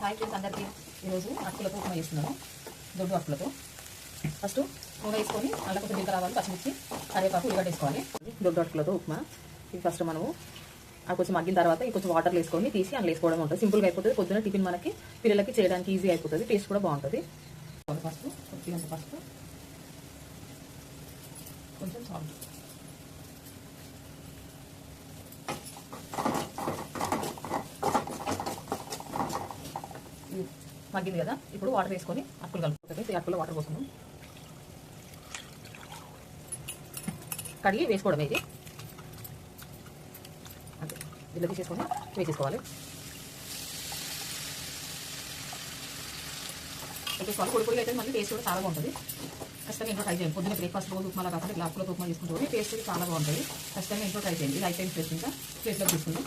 Hi friends అందరికీ ఈరోజు అటుకులతో ఉప్మా చేస్తున్నాను. దొడ్డు అటుకులతో ఫస్ట్ నూనె వేసుకొని అలా కొంచెం జీలకర్ర ఆవాలు, పచ్చిమిర్చి, కరివేపాకు, ఉల్లిగడ్డ వేసుకోవాలి. దొడ్డు అటుకులతో ఉప్మా ఇది ఫస్ట్ మనము అది కొంచెం మగ్గిన తర్వాత కొంచెం వాటర్ వేసుకొని తీసి అందులో వేసుకోవడం ఉంటుంది. సింపుల్గా అయిపోతుంది. పొద్దున టిఫిన్ మనకి పిల్లలకి చేయడానికి ఈజీ అయిపోతుంది. టేస్ట్ కూడా బాగుంటుంది. ఫస్ట్ కొద్దిగా ఫస్ట్ కొంచెం సాల్ట్, మగ్గింది కదా, ఇప్పుడు వాటర్ వేసుకొని అటుకులు కలుపుతుంది. అటుకులో వాటర్ పోసుకున్నాం, కడిగి వేసుకోవడం. ఇది అంతే, ఇలా తీసేసుకొని వేసేసుకోవాలి. వేసుకోవాలి పొడి పొడి అయితే మళ్ళీ టేస్ట్ కూడా చాలా బాగుంటుంది. ఖచ్చితంగా ఇంట్లో ట్రై చేయండి. పొద్దున్న బ్రేక్ఫాస్ట్ రోజు ఉప్మా కాకుండా ఇలా అటుకులతో ఉప్మా చేసుకుంటూ టేస్ట్ చాలా బాగుంటుంది. ఖచ్చితంగా ఇంట్లో ట్రై చేయండి. ఇది అయిపోయింది. ప్లేస్ ఇంకా ప్లేస్లో తీసుకుందాం.